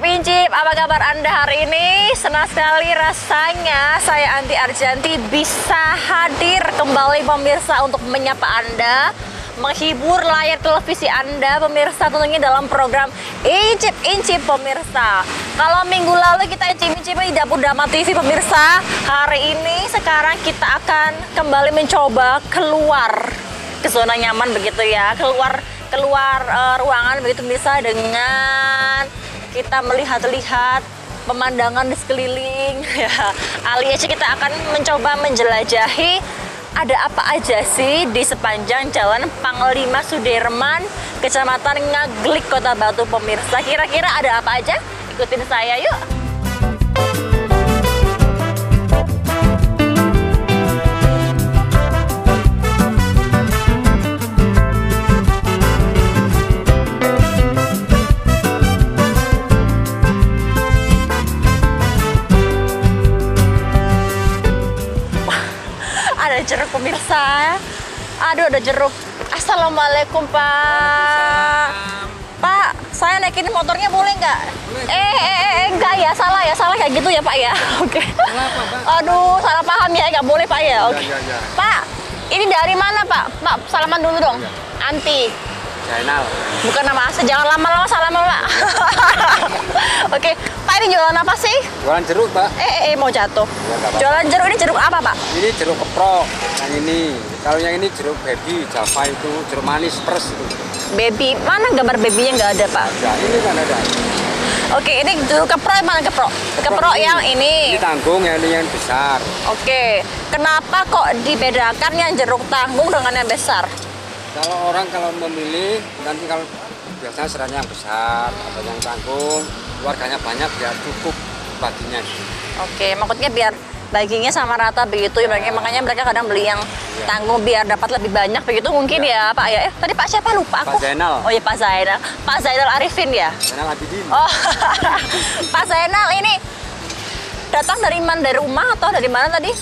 Incip, apa kabar Anda hari ini? Senang sekali rasanya saya Anti Arjanti bisa hadir kembali pemirsa untuk menyapa Anda, menghibur layar televisi Anda pemirsa, tentunya dalam program Incip pemirsa. Kalau minggu lalu kita incip-incip di Dapur Dama TV pemirsa, hari ini sekarang kita akan kembali mencoba keluar ke zona nyaman begitu ya, keluar ruangan begitu bisa dengan kita melihat-lihat pemandangan di sekeliling ya, alias kita akan mencoba menjelajahi ada apa aja sih di sepanjang Jalan Panglima Sudirman, Kecamatan Ngaglik, Kota Batu pemirsa. Kira-kira ada apa aja? Ikutin saya yuk. Jeruk pemirsa, aduh ada jeruk. Assalamualaikum Pak. Pak, saya naikin motornya boleh nggak? Enggak ya, salah kayak gitu ya Pak ya. Oke. Aduh, salah paham ya, nggak boleh Pak ya. Oke. Pak, ini dari mana Pak? Pak, salaman dulu dong. Anti. Zainal. Bukan nama asli, jangan lama-lama salaman Pak. Oke, Pak ini jualan apa sih? Jualan jeruk, Pak. Mau jatuh. Ya, jualan jeruk, ini jeruk apa Pak? Ini jeruk keprok, yang ini. Kalau yang ini jeruk baby, Java itu jeruk manis pers itu. Baby, mana gambar babynya nggak ada Pak? Ya, ini kan ada. Oke, ini jeruk keprok, mana keprok? Keprok yang ini. Ini tanggung, yang ini yang besar. Oke, kenapa kok dibedakan yang jeruk tanggung dengan yang besar? Kalau memilih, nanti kalau biasanya serannya yang besar atau yang tanggung, keluarganya banyak biar cukup baginya. Oke, maksudnya biar baginya sama rata begitu ya, makanya mereka kadang beli yang tanggung biar dapat lebih banyak begitu mungkin ya Pak ya. Tadi Pak siapa lupa aku? Pak Zainal. Oh ya Pak Zainal. Pak Zainal Arifin ya? Zainal Abidin. Oh, Pak Zainal ini datang dari mana? Dari rumah atau dari mana tadi?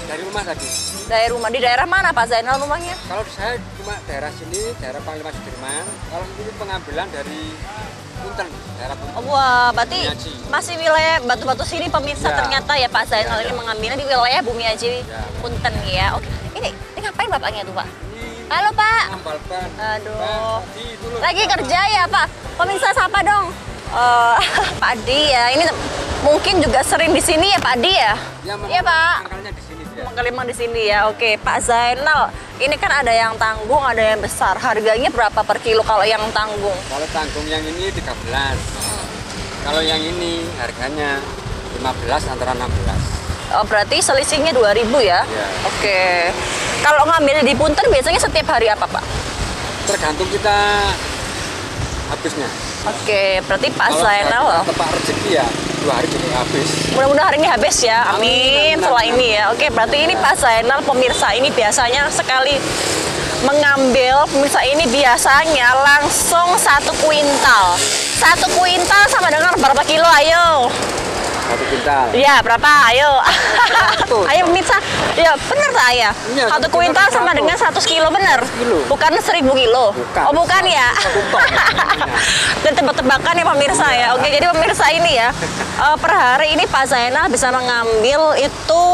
Dari rumah tadi. Dari rumah, di daerah mana Pak Zainal rumahnya? Kalau saya cuma daerah sini, daerah Panglima Sudirman. Kalau ini pengambilan dari Punten, daerah Punten. Wah, berarti masih wilayah Batu-Batu sini pemirsa ya. Ternyata ya Pak Zainal ini mengambilnya di wilayah Bumiaji Punten ya. Oke, ini ngapain bapaknya tuh Pak? Halo Pak. Ngambalkan. Aduh. Lagi kerja ya Pak? Pemirsa sapa dong. Pak Adi ya, ini mungkin juga sering di sini ya Pak Adi ya? Iya Pak. Makanya di sini dia. Memang di sini ya. Oke, Pak Zainal. Ini kan ada yang tanggung, ada yang besar. Harganya berapa per kilo kalau yang tanggung? Kalau tanggung yang ini 13. Kalau yang ini harganya 15 antara 16. Oh, berarti selisihnya 2.000 ya? Iya. Oke. Kalau ngambil di Punten biasanya setiap hari apa Pak? Tergantung kita habisnya. Oke, berarti Pak Zainal tepat rezeki ya 2 hari juga habis. Mudah-mudahan hari ini habis ya, amin. Setelah ini ya, oke. Berarti ini Pak Zainal pemirsa ini biasanya sekali mengambil, pemirsa ini biasanya langsung 1 kuintal. 1 kuintal sama dengan berapa kilo? Ayo. 1 kuintal. Iya, berapa? Ayo. Ayo pemirsa. Ya, benar tak ya? 1 kuintal sama dengan 100 kilo, benar? Bukan 1000 kilo. Bukan. Oh, bukan ya? Dan tebak-tebakan ya pemirsa ya. Oke, jadi pemirsa ini ya, per hari ini Pak Zainal bisa mengambil itu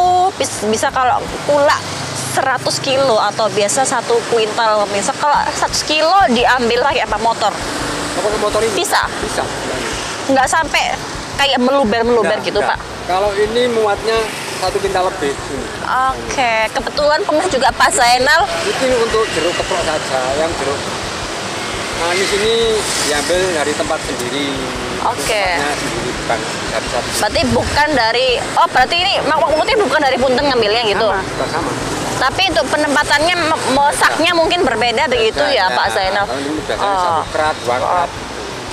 bisa kalau pula 100 kilo atau biasa 1 kuintal pemirsa. Kalau 100 kilo diambil pakai apa? Motor? Pakai motor ini? Bisa? Bisa. Nggak sampai kayak meluber gitu Pak? Kalau ini muatnya 1 kuintal lebih. Oke, kebetulan pemirsa juga Pak Zainal. Ini untuk jeruk keprok saja, yang jeruk manis ini diambil dari tempat sendiri. Oke. Sendiri, bukan dari satu. Berarti bukan dari, berarti ini maksudnya bukan dari Punten ngambilnya gitu? Sama. Tapi untuk penempatannya, masaknya mungkin berbeda begitu ya, Pak Zainal? Kalau ini biasanya 1 kerat, 2 kerat.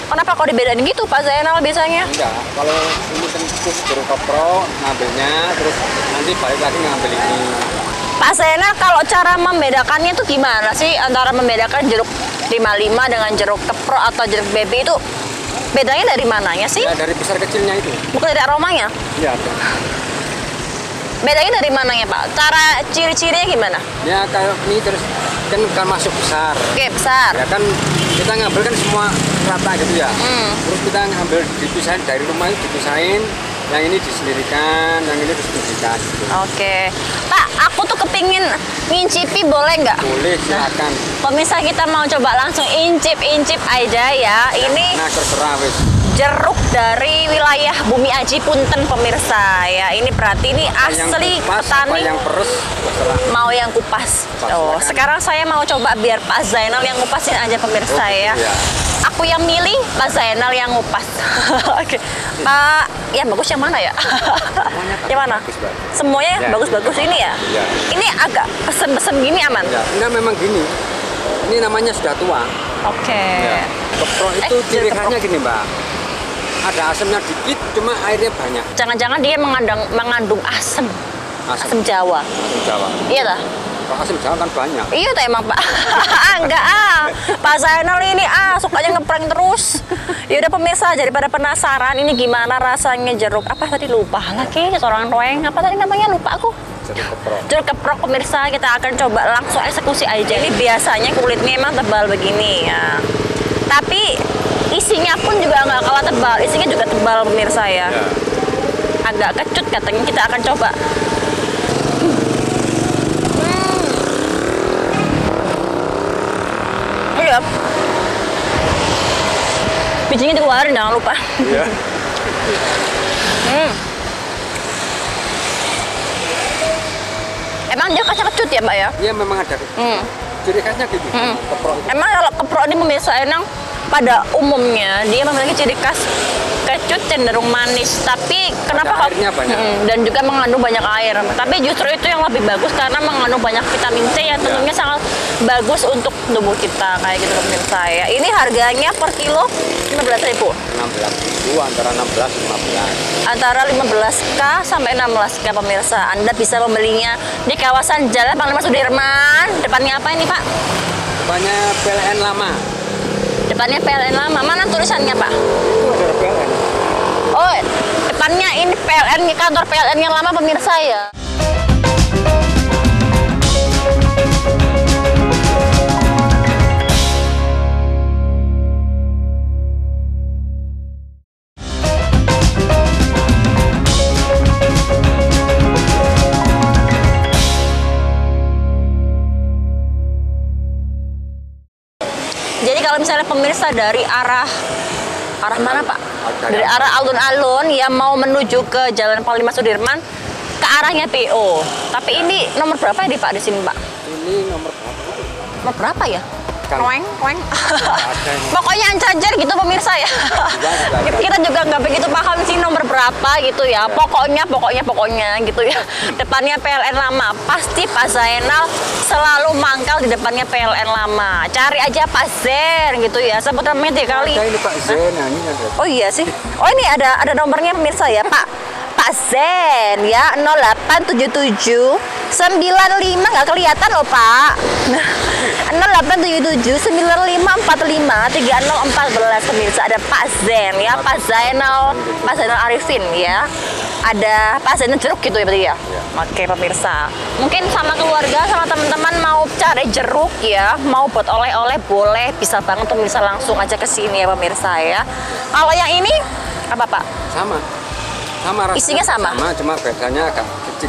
Kenapa kok dibedain gitu Pak Zainal biasanya? Enggak, kalau ini kan khusus jeruk kepro, ngambilnya, terus nanti balik lagi ngambil ini. Pak Zainal, kalau cara membedakannya itu gimana sih antara membedakan jeruk 55 dengan jeruk kepro atau jeruk baby itu bedanya dari mananya sih? Ya, dari besar kecilnya itu. Bukan dari aromanya? Iya. Bedanya dari mananya Pak? Cara ciri-cirinya gimana? Ya kayak ini terus kan masuk besar. Oke, besar. Ya kan kita ngambil kan semua rata gitu ya. Terus kita ngambil dipisahin dari rumah itu dipisahin. Yang ini disendirikan, yang ini terus diberikan. Gitu. Oke, Pak, aku tuh kepingin ngincipi, boleh nggak? Boleh, silakan. Pemirsa kita mau coba langsung incip aja ya. Ini Nah, terserah wis. jeruk dari wilayah Bumi Aji Punten pemirsa ya. Ini berarti ini asli petani. Yang peres, terserah. Mau yang kupas. Oh, sekarang saya mau coba biar Pak Zainal yang ngupasin aja pemirsa ya. Iya. Aku yang milih, Pak Zainal yang ngupas. Oke, Pak, yang bagus yang mana ya? Yang mana? Bagus, Mbak. Semuanya Ya, bagus-bagus ini ya? Iya. Ini agak pesen-pesen gini aman? Ya, enggak memang gini. Ini namanya sudah tua. Oke. Ya. Kepro itu ciri jeruk kepro. khasnya gini, Mbak. Ada asamnya dikit, cuma airnya banyak. Jangan-jangan dia mengandung asam. Asam Jawa. Asam Jawa. Iya dah. Kalau asam Jawa kan banyak. Iya tuh emang Pak. Enggak Pak Zainal ini sukanya ngeprank terus. Ya udah pemirsa, daripada penasaran ini gimana rasanya jeruk apa tadi lupa lagi seorang roeng apa tadi namanya lupa aku. Jeruk kepro. Jeruk kepro pemirsa, kita akan coba langsung eksekusi aja. Ini biasanya kulitnya emang tebal begini ya. Tapi isinya pun juga nggak kalah tebal. Isinya juga tebal pemirsa ya. Agak kecut katanya, kita akan coba. Iya. Bijinya dikeluarin jangan lupa. Iya. Emang dia kacang kecut ya Mbak ya? Iya memang ada. Ciri khasnya gitu. Kepro itu. Emang kalau kepro ini pemirsa enang pada umumnya dia memiliki ciri khas kecut cenderung manis, tapi kenapa airnya banyak. Dan juga mengandung banyak air. Tapi justru itu yang lebih bagus karena mengandung banyak vitamin C yang tentunya sangat bagus untuk tubuh kita kayak gitu pemirsa ya. Ini harganya per kilo 15.000. 16.000 antara 16 15. Antara 15K sampai 16K pemirsa. Anda bisa membelinya di kawasan Jalan Panglima Sudirman. Depannya apa ini Pak? Depannya PLN lama. Depannya PLN lama. Mana tulisannya Pak? Itu ada PLN. Oh, depannya ini PLN, kantor PLN yang lama pemirsa ya. Jadi kalau misalnya pemirsa dari arah mana Pak? Dari arah alun-alun yang mau menuju ke Jalan Panglima Sudirman ke arahnya PO. Tapi ini nomor berapa ya Pak di sini Pak? Ini nomor berapa? Nomor berapa ya? Kan. Roeng. Pokoknya ancar-ancar gitu pemirsa ya. Kita juga nggak begitu paham sih nomor berapa gitu ya. Pokoknya gitu ya. Depannya PLN lama. Pasti Pak Zainal selalu mangkal di depannya PLN lama. Cari aja Pak Zen gitu ya. Sebut namanya 3 kali. Ada ini Pak Zen, ini ada. Oh iya sih. Oh ini ada nomornya pemirsa ya Pak. Pak Zen ya 0877 95 nggak kelihatan loh Pak. 0877 9545 3014 pemirsa. Ada Pak Zen ya, Pak Zainal Arifin ya. Ada Pak Zainal jeruk gitu ya berarti ya. Oke pemirsa. Mungkin sama keluarga sama teman-teman mau cari jeruk ya, mau buat oleh-oleh boleh, bisa banget pemirsa langsung aja ke sini ya pemirsa ya. Kalau yang ini apa Pak? Sama rasanya. Isinya sama? Sama, cuma bedanya agak kecil.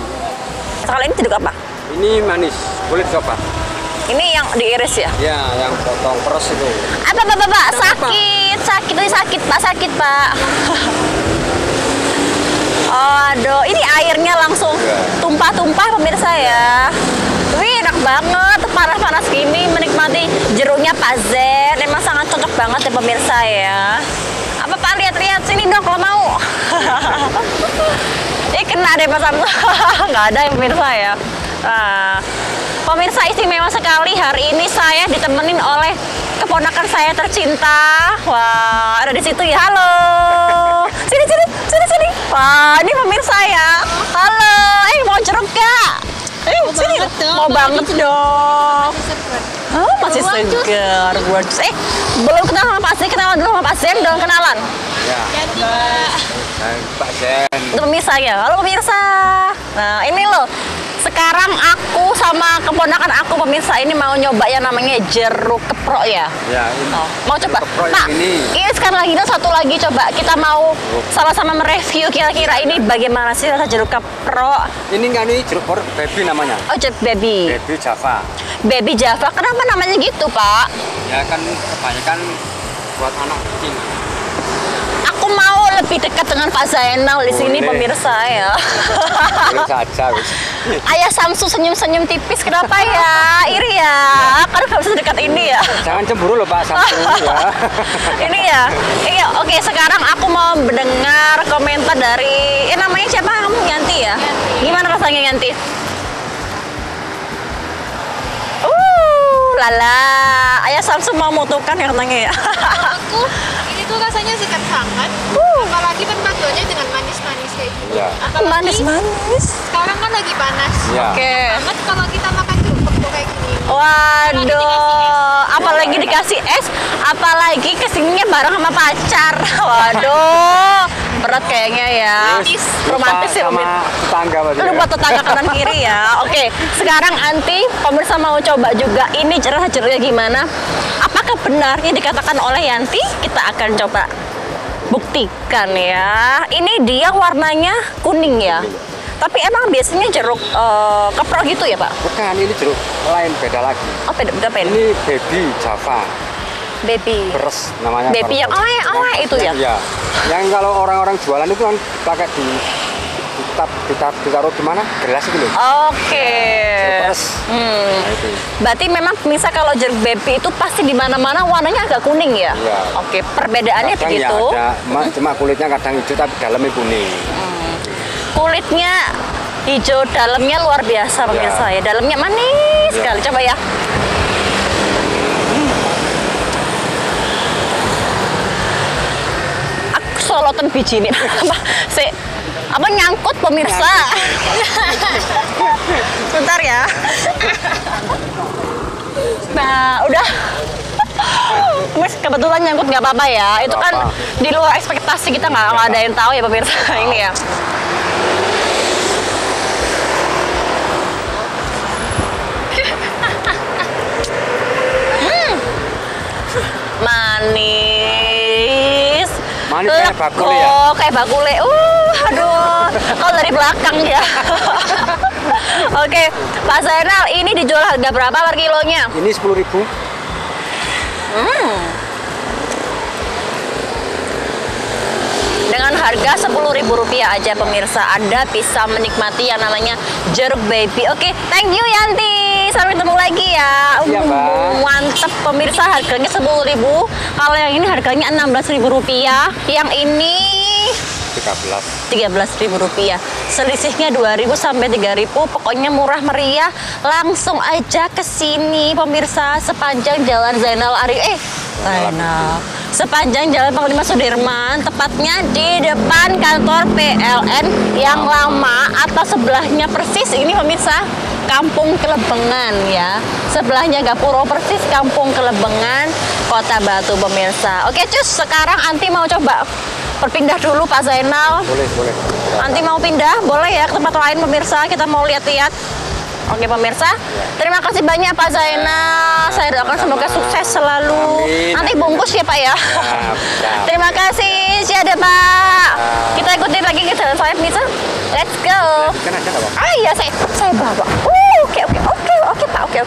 Kalau ini jeruk apa? Ini manis, boleh dicoba. Ini yang diiris ya? Ya, yang potong peres itu. Apa Pak? Sakit Pak. Aduh, ini airnya langsung tumpah-tumpah pemirsa ya. Wih, enak banget, panas-panas gini menikmati jeruknya Pak Zen. Emang sangat cocok banget ya pemirsa ya. Apa Pak, lihat-lihat sini dong kalau mau. Ini kena deh Pak Sam. Nggak ada yang pemirsa ya. Nah, pemirsa istimewa sekali hari ini saya ditemenin oleh keponakan saya tercinta. Wah, ada di situ ya. Halo. Sini, sini, sini, sini. Wah, ini pemirsa ya. Halo. Mau jeruk gak? Sini. Mau banget dong. Oh, masih segar. Belum kenal sama Pak Zen, kenalan dulu sama Pak Zen dong, kenalan. Ya. Pak Zen. Itu pemirsa ya. Halo pemirsa. Nah, ini loh. Sekarang aku sama keponakan aku pemirsa ini mau nyoba yang namanya jeruk keprok ya. Ya, ini. Oh, mau coba. Pak, ini sekarang lagi satu lagi coba kita mau sama-sama mereview kira-kira ini bagaimana sih rasa jeruk keprok. Ini nggak nih jeruk keprok baby namanya. Oh, jeruk baby. Baby Java. Baby Java. Kenapa namanya gitu, Pak? Ya kan kebanyakan buat anak kecil. Aku mau lebih dekat dengan Pak Zainal di sini pemirsa ya. Boleh saja. Ayah Samsu senyum-senyum tipis, kenapa ya? Iri ya? Kan nggak bisa dekat ini ya. Jangan cemburu loh Pak Samsu ya. Ini ya. Iya, oke sekarang aku mau mendengar komentar dari namanya siapa kamu? Yanti ya? Gimana rasanya Yanti? Lala. Ayah Samsu mau mutukan yang katanya ya. Aku ini tuh rasanya segar banget. Apalagi perpaduannya dengan manis-manis kayak gitu. Ya. Apalagi Manis-manis. sekarang kan lagi panas. Ya. Oke. Banget kalau kita makan jeruk keprok kayak gini. Waduh, apalagi dikasih es, apalagi kesininya bareng sama pacar. Waduh, berat kayaknya ya. Romantis ya sama tetangga Pak. Lu buat tetangga kanan kiri ya. Oke, sekarang Anti, pemirsa mau coba juga ini rasa jeruknya gimana? Apakah benar yang dikatakan oleh Yanti? Kita akan coba buktikan ya. Ini dia warnanya kuning ya. Tapi emang biasanya jeruk keprok gitu ya Pak? Bukan, ini jeruk lain, beda lagi. Oh beda pen. Ini baby Java. Baby. Beres namanya. Baby yang awet itu ya? Iya. Yang kalau orang-orang jualan itu kan pakai ditaruh di mana? Gelas itu loh. Oke. Beres. Nah, itu. Berarti memang bisa kalau jeruk baby itu pasti di mana-mana warnanya agak kuning ya? Iya. Oke, perbedaannya Kadang begitu. Ya ada, cuma kulitnya kadang hijau tapi dalamnya kuning. Kulitnya hijau, dalamnya luar biasa pemirsa ya. Dalamnya manis sekali. Coba ya. Aku solotan biji ini. Apa nyangkut pemirsa? Bentar ya. Nah, udah. Mas kebetulan nyangkut nggak apa-apa ya. Itu kan di luar ekspektasi kita nggak ada yang tahu ya pemirsa ini ya. Manis. Manis kayak bakule ya? Kayak bakule. Aduh. Kalau dari belakang ya. Oke, Pak Zainal, ini dijual harga berapa per kilonya? Ini 10.000. Dengan harga Rp10.000 aja pemirsa, Anda bisa menikmati yang namanya jeruk baby. Oke, thank you Yanti. Sampai ketemu lagi ya. Iya, Bang. Mantep pemirsa, harganya 10.000. Kalau yang ini harganya Rp16.000. Yang ini 13.000 rupiah. Selisihnya 2.000 sampai 3.000. Pokoknya murah meriah. Langsung aja ke sini pemirsa, sepanjang Jalan Zainal Arifin. Sepanjang Jalan Panglima Sudirman, tepatnya di depan kantor PLN yang lama atau sebelahnya persis ini pemirsa, Kampung Kelebengan ya. Sebelahnya Gapuro persis Kampung Kelebengan, Kota Batu pemirsa. Oke, cus, sekarang Anti mau coba berpindah dulu Pak Zainal. Boleh. Nanti mau pindah, boleh ya ke tempat lain pemirsa, kita mau lihat-lihat. Oke pemirsa, terima kasih banyak Pak Zainal. Saya doakan semoga sukses selalu. Amin. Nanti bungkus ya Pak ya. Siap. Terima kasih, siada Pak. Kita ikutin lagi ke jalan saya pemirsa. Let's go. Kan aja nggak, Pak? Ah iya, saya bawa. Oke Pak, oke.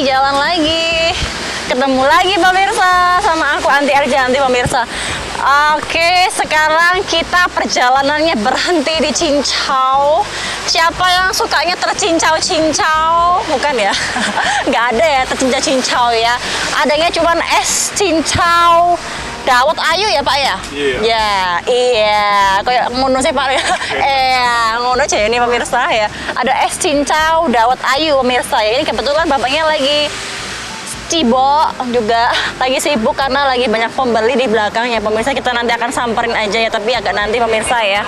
Jalan lagi. Ketemu lagi pemirsa sama aku Anti Arjanti pemirsa. Oke, sekarang kita perjalanannya berhenti di Cincau. Siapa yang sukanya tercincau-cincau? Bukan ya? Nggak ada ya tercincau-cincau ya. Adanya cuman es cincau dawet ayu ya Pak ya? Iya. Iya. Kayak ngono sih Pak ya. Ngono aja ini pemirsa ya. Ada es cincau dawet ayu pemirsa ya. Ini kebetulan bapaknya lagi Cibo juga lagi sibuk karena lagi banyak pembeli di belakangnya pemirsa. Kita nanti akan samperin aja ya, tapi agak nanti pemirsa ya.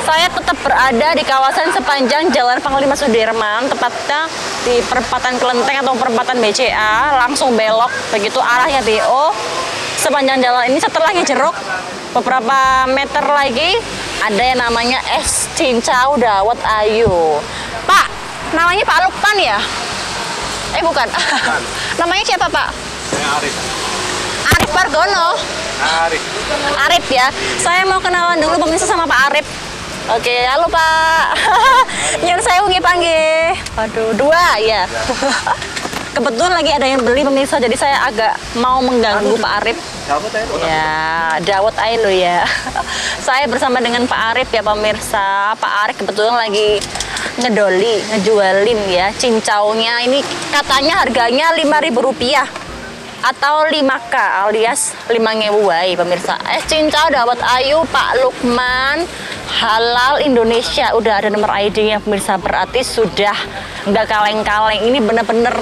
Saya tetap berada di kawasan sepanjang Jalan Panglima Sudirman, tepatnya di perempatan Kelenteng atau perempatan BCA, langsung belok begitu arahnya BO. Sepanjang jalan ini setelahnya Jeruk beberapa meter lagi ada yang namanya es cincau dawet ayu. Pak, namanya Pak Lukman ya? Bukan. Namanya siapa Pak? Saya Arif. Arif Bargono. Arif ya. Saya mau kenalan dulu pemirsa sama Pak Arif. Oke, halo Pak. Nyun saya ungi panggil. Waduh, 2 ya. Kebetulan lagi ada yang beli pemirsa, jadi saya agak mau mengganggu Pak Arif. Ya, dawet air lo ya. Saya bersama dengan Pak Arif ya pemirsa. Pak Arif kebetulan lagi ngejualin ya cincaunya. Ini katanya harganya Rp5.000 atau 5K alias 5.000 wae pemirsa. Es cincau dawet ayu Pak Lukman halal Indonesia. Udah ada nomor ID-nya pemirsa, berarti sudah nggak kaleng-kaleng. Ini bener-bener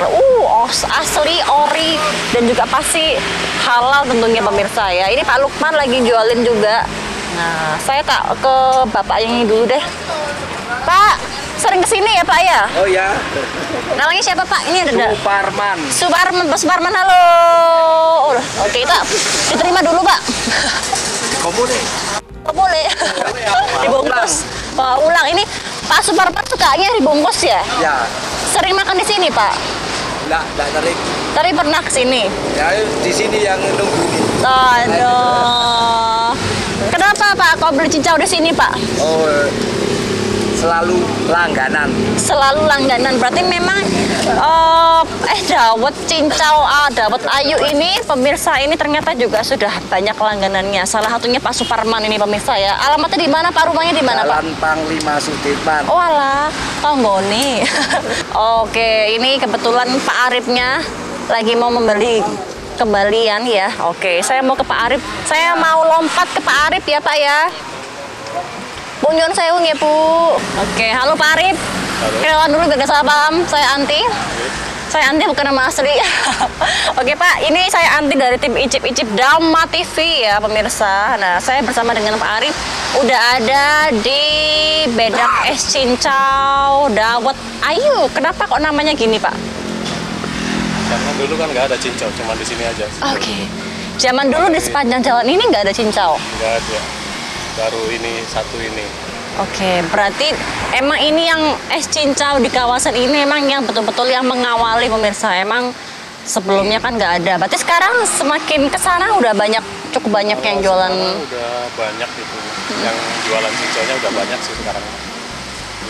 asli ori dan juga pasti halal tentunya pemirsa ya. Ini Pak Lukman lagi jualin juga. Nah, saya tak ke bapak yang ini dulu deh. Pak, sering kesini ya Pak ya? Oh ya. Namanya siapa Pak? Ini ada Suparman. Suparman, Pak Suparman, halo. Oke, kita diterima dulu Pak. Komune. Oh, boleh. Dibungkus. Ulang ini Pak Suparman sukanya dibungkus ya? Ya. Sering makan di sini Pak? Enggak tarik. Tadi pernah kesini? Ya di sini yang nungguin. Aduh. Kenapa Pak kau beli cincau di sini Pak? Oh, selalu langganan. Selalu langganan, berarti memang dawet cincau dawet ayu ini pemirsa ini ternyata juga sudah banyak langganannya. Salah satunya Pak Suparman ini pemirsa ya. Alamatnya di mana Pak? Rumahnya di mana Pak? Jalan Panglima Sudirman. Oh alah, tonggoni. Oke, ini kebetulan Pak Arifnya lagi mau membeli kembalian ya. Oke, saya mau ke Pak Arif. Saya mau lompat ke Pak Arif ya Pak ya. Bunyon saya ya Bu. Oke, halo Pak Arif. Kenalan dulu biar salah paham. Saya Anti. Saya Anti bukan nama asli. Oke Pak, ini saya Anti dari tim Icip-Icip Dama TV ya pemirsa. Nah, saya bersama dengan Pak Arif udah ada di bedak es cincau dawet ayu. Kenapa kok namanya gini Pak? Karena dulu kan nggak ada cincau, cuma di sini aja. Oke. Zaman dulu di sepanjang jalan ini nggak ada cincau? Nggak ada. Baru ini satu ini. Oke, berarti emang ini yang es cincau di kawasan ini emang yang betul-betul yang mengawali pemirsa. Emang sebelumnya kan nggak ada. Berarti sekarang semakin ke sana udah cukup banyak yang jualan. Udah banyak gitu. Yang jualan cincaunya udah banyak sih sekarang.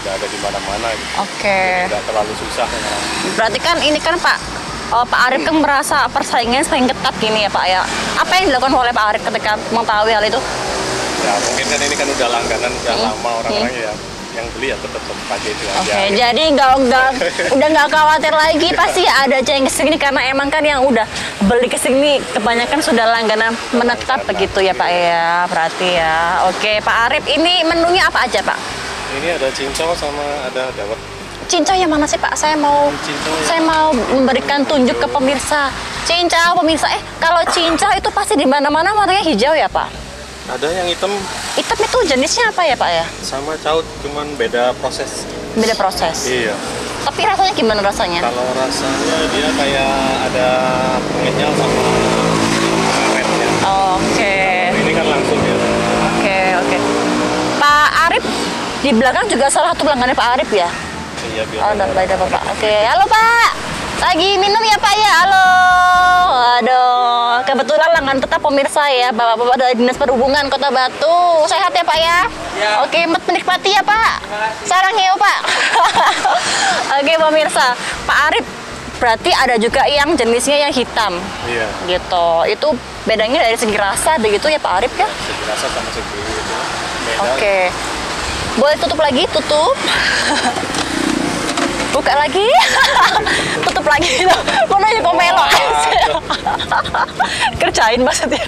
Udah ada di mana-mana gitu. Oke. Nggak terlalu susah. Berarti kan ini kan Pak Arif kan merasa persaingan semakin ketat gini ya Pak ya. Apa yang dilakukan oleh Pak Arif ketika mengetahui hal itu? Ya mungkin kan ini kan udah langganan, udah lama orang-orang ya yang beli ya tetap pakai itu aja. Oke, jadi udah nggak khawatir lagi pasti ya ada aja yang kesini karena emang kan yang udah beli kesini kebanyakan sudah langganan menetap begitu ya Pak ya. Berarti ya. Oke Pak Arif, ini menunya apa aja Pak? Ini ada cincau sama ada dawet. Cincau yang mana sih Pak? Saya mau memberikan tunjuk ke pemirsa. Cincau pemirsa. Kalau cincau itu pasti di mana-mana warnanya hijau ya Pak? Ada yang hitam. Hitam itu jenisnya apa ya Pak ya? Sama caut, cuman beda proses. Beda proses. Iya. Tapi rasanya gimana rasanya? Kalau rasanya dia kayak ada pengenyal sama karetnya. Oke. Ini kan langsung ya. Oke. Pak Arif di belakang juga salah satu pelanggannya Pak Arif ya? Iya, biar. Oh, ada Bapak. Oke, halo Pak. Lagi minum ya Pak ya? Halo. Aduh, kebetulan langganan tetap pemirsa ya, Bapak-bapak dari Dinas Perhubungan Kota Batu. Sehat ya Pak ya? Ya. Oke, menikmati ya Pak. Sarang ya Pak. Oke pemirsa, Pak Arif Berarti ada juga yang jenisnya yang hitam. Iya. Gitu. Itu bedanya dari segi rasa begitu ya Pak Arif ya? Segi rasa sama segi itu beda. Oke. Boleh tutup lagi? Tutup. Buka lagi. Tutup lagi. Mana ya kok melok aja. Kerjain maksudnya.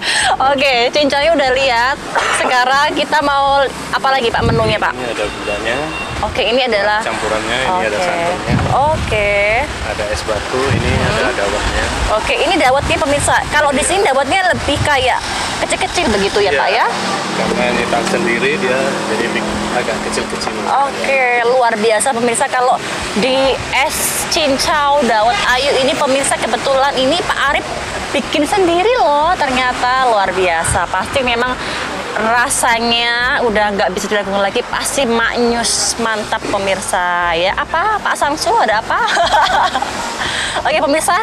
Oke, cincaunya udah lihat. Sekarang kita mau apa lagi Pak menunya Pak? Ini ada gulanya. Oke, ini adalah Campurannya, ini ada santannya. Oke. Ada es batu, ini ada dawetnya. Oke, ini dawetnya pemirsa. Kalau di sini dawetnya lebih kayak kecil-kecil begitu ya Pak ya? Karena ini tak sendiri dia jadi agak kecil-kecil. Oke, luar biasa pemirsa. Kalau di es cincau dawet ayu ini pemirsa kebetulan ini Pak Arif bikin sendiri loh. Ternyata luar biasa. Pasti memang rasanya udah nggak bisa dilakukan lagi, pasti maknyus, mantap pemirsa ya. Apa Pak Samsu ada apa? Oke pemirsa,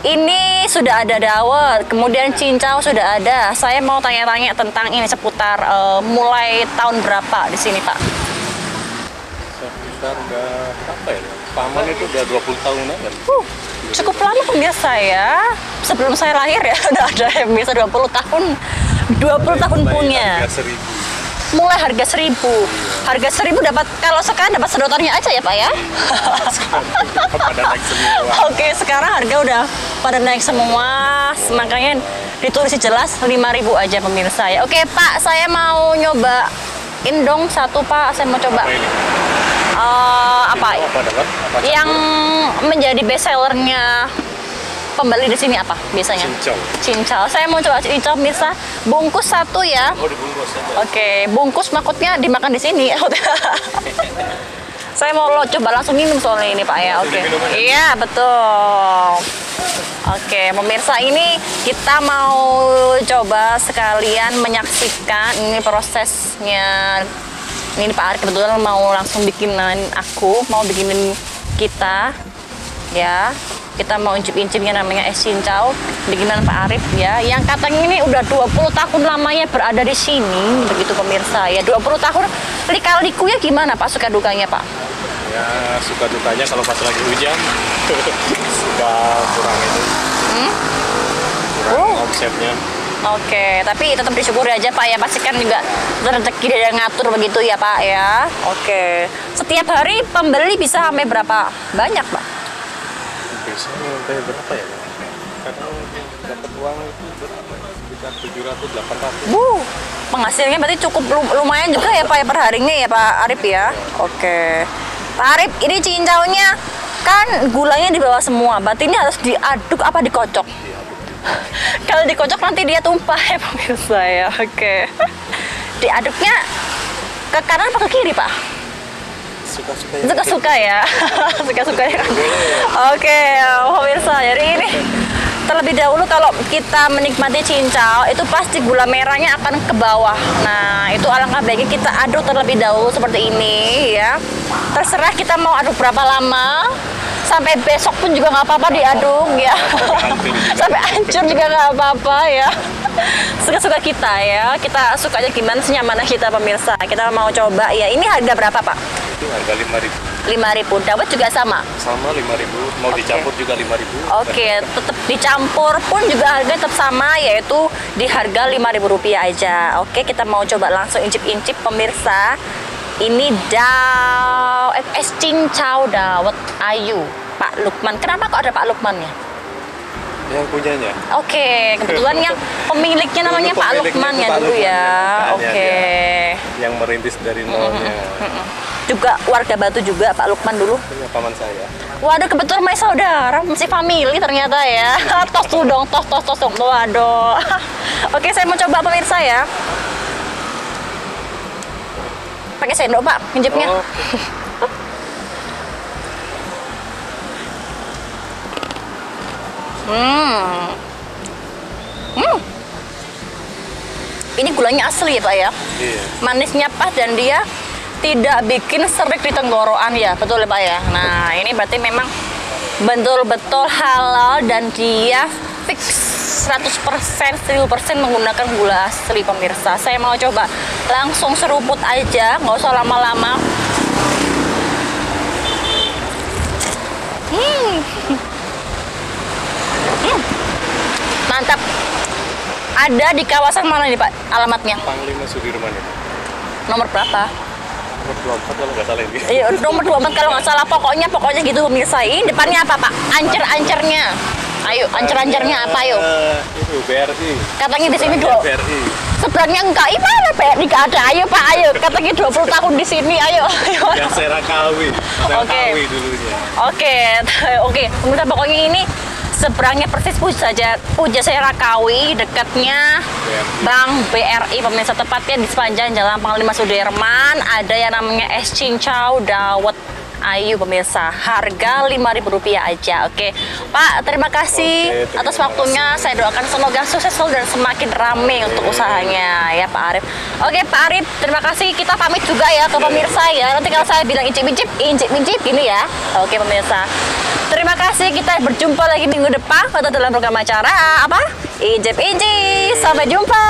ini sudah ada dawet, kemudian cincau sudah ada. Saya mau tanya-tanya tentang ini seputar mulai tahun berapa di sini Pak? Sekitar udah berapa ya? Paman itu udah 20 tahunan kan? Cukup lama pemirsa ya. Sebelum saya lahir ya udah ada yang bisa 20 tahun. 20 tahun punya. Harga 1.000. Mulai harga 1.000. Harga 1.000 dapat, kalau sekarang dapat sedotannya aja ya Pak ya. Pada naik semua. Oke, sekarang harga udah pada naik semua. Makanya ditulis jelas 5.000 aja pemirsa ya. Oke Pak, saya mau nyoba dong satu Pak. Saya mau coba. Apa ini? Apa? Apa dapat? Apa Yang campur? menjadi best sellernya pembeli di sini apa biasanya? Cincau. Cincau. Saya mau coba cincau pemirsa. Bungkus satu ya. Oh, dibungkus aja. Oke, bungkus maksudnya dimakan di sini. Saya mau coba langsung minum soalnya ini Pak ya. Oke. diminum aja. Iya, betul. Oke, pemirsa ini kita mau coba sekalian menyaksikan ini prosesnya. Ini Pak Arif kebetulan mau langsung bikinin mau bikinin kita ya. Kita mau incip-incip yang namanya es cincau bikinan Pak Arif ya. Yang katanya ini udah 20 tahun lamanya berada di sini begitu pemirsa ya. 20 tahun lika-likunya gimana Pak, suka dukanya Pak? Ya, suka dukanya kalau pas lagi hujan suka kurang itu. Kurang omsetnya. Oke, tapi tetap disyukuri aja Pak ya. Pasti kan juga rezeki dia yang ngatur begitu ya Pak ya. Oke. Setiap hari pembeli bisa sampai berapa banyak Pak? Biasanya sampai berapa ya? Kadang dapat uang itu berapa? Sekitar 700-800. Penghasilannya berarti cukup lumayan juga ya Pak ya per harinya ya Pak Arif ya. Oke. Pak Arif, ini cincaunya kan gulanya di bawah semua. Berarti ini harus diaduk apa dikocok? Kalau dikocok nanti dia tumpah ya pemirsa ya. Oke. Diaduknya ke kanan apa ke kiri Pak? Suka-suka ya. Suka-suka ya. Oke, pemirsa. Jadi ini terlebih dahulu kalau kita menikmati cincau itu pasti gula merahnya akan ke bawah. Nah, itu alangkah baiknya kita aduk terlebih dahulu seperti ini ya. Terserah kita mau aduk berapa lama. Sampai besok pun juga nggak apa-apa diaduk ya. Sampai hancur juga nggak apa-apa ya. Suka-suka kita ya. Kita sukanya gimana, senyamannya kita pemirsa. Kita mau coba ya. Ini harga berapa Pak? Itu harga 5.000. 5.000. Dawet juga sama? Sama 5.000. Mau dicampur juga 5.000. Oke, tetap dicampur pun juga harga tetap sama, yaitu di harga Rp5.000 aja. Oke, kita mau coba langsung incip-incip pemirsa. Ini es cincau dawet ayu Pak Lukman. Kenapa kok ada Pak Lukman ya? Yang punyanya. Oke, kebetulan yang pemiliknya namanya Pak Lukman ya dulu ya. Oke. Yang merintis dari nolnya. Juga warga Batu juga Pak Lukman dulu. Punya paman saya. Waduh, kebetulan masih saudara, masih family ternyata ya. Tos dulu dong, tos dong. Waduh. Oke, saya mau coba pemirsa ya. Pakai sendok Pak, nginjepnya. Oh. Ini gulanya asli ya Pak ya. Iya. Manisnya pas dan dia tidak bikin serik di tenggorokan ya, betul ya Pak ya. Nah, ini berarti memang betul-betul halal dan dia fix 100%, 1000% menggunakan gula asli pemirsa. Saya mau coba langsung seruput aja, nggak usah lama-lama. Mantap. Ada di kawasan mana nih Pak alamatnya? Panglima Sudirman itu. Nomor berapa? Nomor 24 kalau nggak salah ini. Iya, nomor 24 kalau nggak salah. Pokoknya gitu pemirsa. Ini depannya apa Pak? Ancer-ancernya. Ayo, ancer-ancernya apa ayo? Itu BRI. Katanya di sini dua. BRI. Sebenarnya enggak, mana BRI nggak ada. Ayo Pak, ayo. Katanya 20 tahun di sini. Ayo. Yang Serakawi. Oke. Serakawi dulunya. Oke. Pemirsa pokoknya ini seberangnya persis Puja Serakawi, dekatnya Bank BRI pemirsa, tepatnya di sepanjang Jalan Panglima Sudirman ada yang namanya es cincau dawet ayu pemirsa, harga Rp5.000 aja. Oke Pak, terima kasih atas waktunya. Saya doakan semoga sukses dan semakin rame untuk usahanya ya Pak Arif. Oke Pak Arif, terima kasih. Kita pamit juga ya ke pemirsa ya. Nanti kalau saya bilang incip-incip gini ya. Oke pemirsa, terima kasih. Kita berjumpa lagi minggu depan atau dalam program acara apa? Incip-incip. Sampai jumpa.